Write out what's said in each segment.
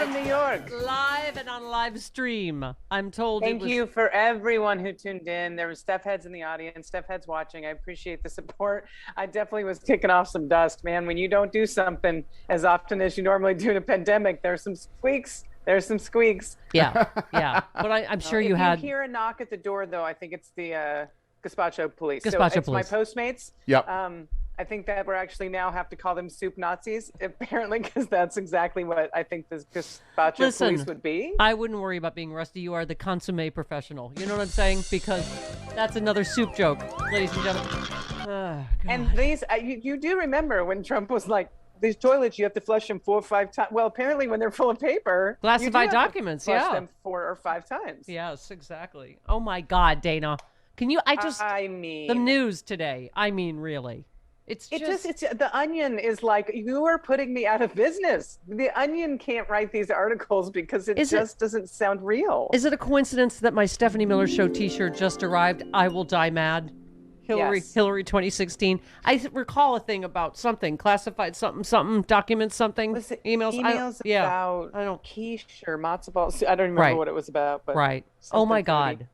from New York. Live and on live stream. I'm told Thank you for everyone who tuned in. There was Steph Heads in the audience, Steph Heads watching. I appreciate the support. I definitely was kicking off some dust, man. When you don't do something as often as you normally do in a pandemic, there's some squeaks. There's some squeaks. Yeah. But I'm sure you had. If you hear a knock at the door, though, I think it's the Gazpacho police. Gazpacho police. My Postmates. Yep. I think that we're actually now have to call them soup Nazis, apparently, because that's exactly what I think the Gazpacho police would be. I wouldn't worry about being rusty. You are the consommé professional. You know what I'm saying? Because that's another soup joke, ladies and gentlemen. Oh, and these, you do remember when Trump was like, these toilets, you have to flush them 4 or 5 times. Well, apparently when they're full of paper, classified documents, flush them 4 or 5 times. Yes, exactly. Oh my God, Dana. Can you, I mean, the news today. I mean, really. It's the Onion is like, you are putting me out of business. The Onion can't write these articles because it doesn't sound real. Is it a coincidence that my Stephanie Miller Show t-shirt just arrived? I will die mad. Hillary 2016. I recall a thing about something classified, something documents, something emails about quiche or matzo balls. I don't remember what it was about. But right. Oh my God.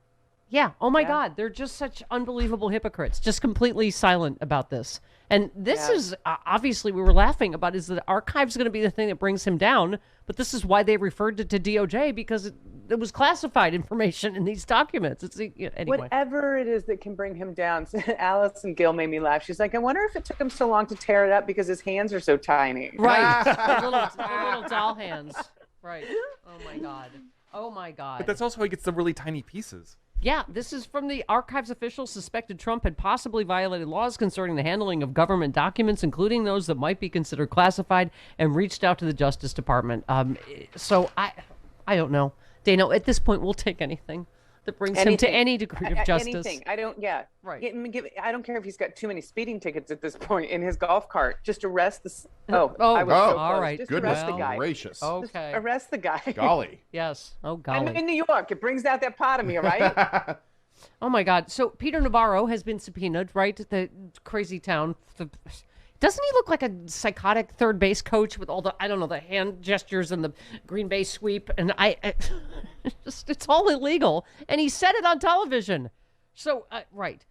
Yeah. Oh my God. They're just such unbelievable hypocrites. Just completely silent about this. And this is obviously we were laughing about is the archive's going to be the thing that brings him down. But this is why they referred to DOJ because it was classified information in these documents. Anyway. Whatever it is that can bring him down. Alice and Gil made me laugh. She's like, I wonder if it took him so long to tear it up because his hands are so tiny. Right. the little doll hands. Right. Oh my God. Oh my God. But that's also how he gets the really tiny pieces. Yeah, this is from the archives officials suspected Trump had possibly violated laws concerning the handling of government documents, including those that might be considered classified, and reached out to the Justice Department. So I don't know. Dana, at this point, we'll take anything that brings him to any degree of justice. Anything. I don't care if he's got too many speeding tickets at this point in his golf cart. Just arrest the. All right. Just Goodness arrest the guy. gracious. Okay. Just arrest the guy. Golly. Yes. Oh, golly. I'm in New York. It brings out that part of me, right? Oh my God. So Peter Navarro has been subpoenaed, right? The crazy town. Doesn't he look like a psychotic third base coach with all the, the hand gestures and the green base sweep? And it's all illegal. And he said it on television. So, right.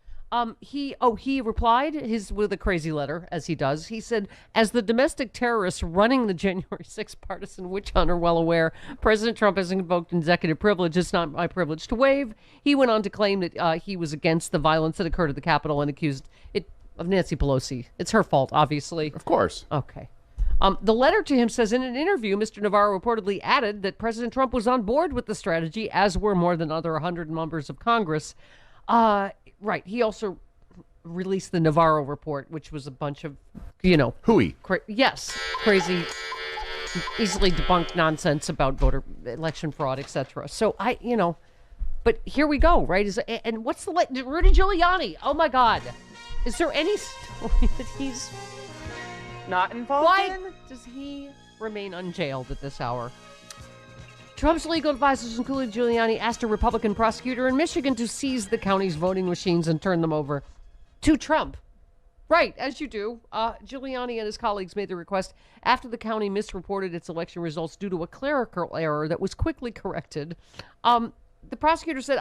He replied with a crazy letter, as he does. He said, as the domestic terrorists running the January 6th partisan witch hunt are well aware, President Trump has invoked executive privilege. It's not my privilege to waive. He went on to claim that he was against the violence that occurred at the Capitol and accused it of Nancy Pelosi. It's her fault, obviously. Of course. Okay. The letter to him says in an interview, Mr. Navarro reportedly added that President Trump was on board with the strategy, as were more than other 100 members of Congress. Right. He also released the Navarro report, which was a bunch of, hooey. Crazy, easily debunked nonsense about voter election fraud, etc. So but here we go, right? And what's the Rudy Giuliani? Oh my God. Is there any story that he's not involved in? Why does he remain unjailed at this hour? Trump's legal advisors, including Giuliani, asked a Republican prosecutor in Michigan to seize the county's voting machines and turn them over to Trump. Right, as you do. Giuliani and his colleagues made the request after the county misreported its election results due to a clerical error that was quickly corrected. The prosecutor said,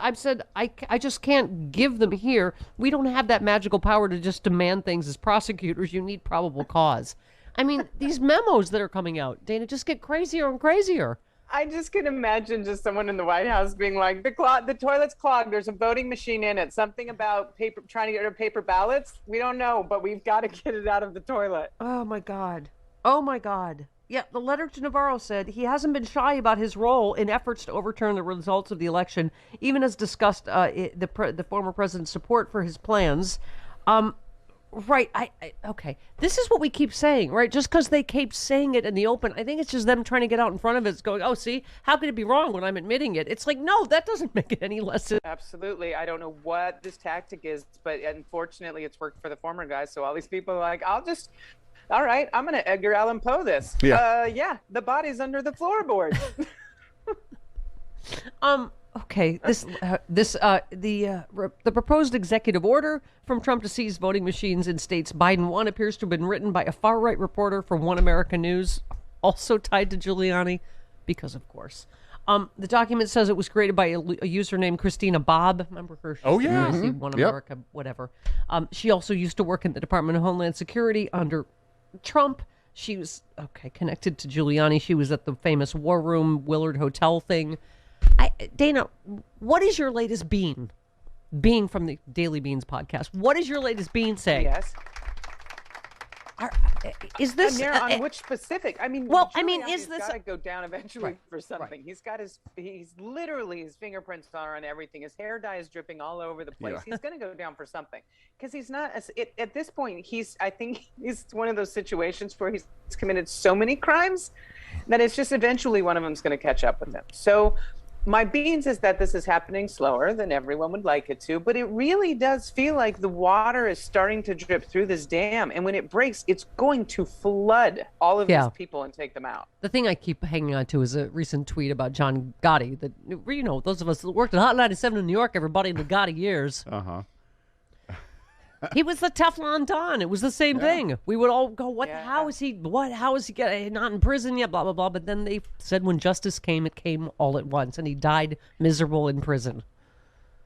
I just can't give them here. We don't have that magical power to just demand things as prosecutors. You need probable cause. I mean, these memos that are coming out, Dana, just get crazier and crazier. I just can imagine just someone in the White House being like, the toilet's clogged. There's a voting machine in it. Something about paper, trying to get rid of paper ballots. We don't know, but we've got to get it out of the toilet. Oh, my God. Oh, my God. Yeah, the letter to Navarro said he hasn't been shy about his role in efforts to overturn the results of the election, even as discussed the former president's support for his plans. Right. Okay. This is what we keep saying, right? Just because they keep saying it in the open, I think it's just them trying to get out in front of it. It's going, oh, see, how could it be wrong when I'm admitting it? It's like, no, that doesn't make it any less. Absolutely. I don't know what this tactic is, but unfortunately it's worked for the former guys. So all these people are like, all right, I'm going to Edgar Allan Poe this. Yeah. The body's under the floorboard. Okay, the proposed executive order from Trump to seize voting machines in states Biden won appears to have been written by a far-right reporter from One American News, also tied to Giuliani. because of course. The document says it was created by a user named Christina Bobb. Remember her? She's Oh, yeah. One Yep. America, whatever. She also used to work in the Department of Homeland Security under Trump. She was, connected to Giuliani. She was at the famous War Room Willard Hotel thing. Dana, what is your latest bean? Bean from the Daily Beans podcast. What is your latest bean saying? Yes. Is this on which specific? I mean, well, Giuliani's is this got to go down eventually for something? Right. He's literally, his fingerprints are on everything. His hair dye is dripping all over the place. Yeah. He's going to go down for something because he's not at this point. I think he's one of those situations where he's committed so many crimes that it's just eventually one of them's going to catch up with him. So my beans is that this is happening slower than everyone would like it to, but it really does feel like the water is starting to drip through this dam. And when it breaks, it's going to flood all of these people and take them out. The thing I keep hanging on to is a recent tweet about John Gotti that, those of us that worked at Hot 97 in New York, everybody in the Gotti years. Uh-huh. He was the Teflon Don. It was the same thing. We would all go, how is he getting not in prison yet, blah, blah, blah. But then they said when justice came, it came all at once, and he died miserable in prison.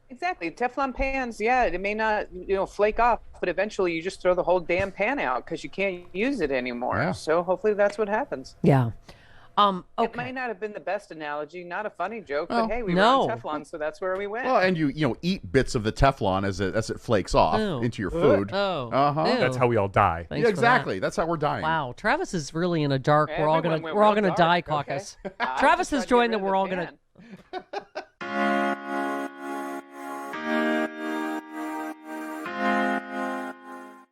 Exactly. Teflon pans, it may not, flake off, but eventually you just throw the whole damn pan out because you can't use it anymore. Yeah. So hopefully that's what happens. Yeah. It might not have been the best analogy, not a funny joke, Well, but hey, we were on Teflon, so that's where we went. Well, and you eat bits of the Teflon as it flakes off into your food. Oh. Uh-huh. Ew. That's how we all die. Thanks Yeah, for exactly. That's how we're dying. Wow, Travis is really in a dark. Everyone went We're all real gonna dark. die Okay. caucus. I Travis just has tried to joined get the rid we're all of the gonna. pan.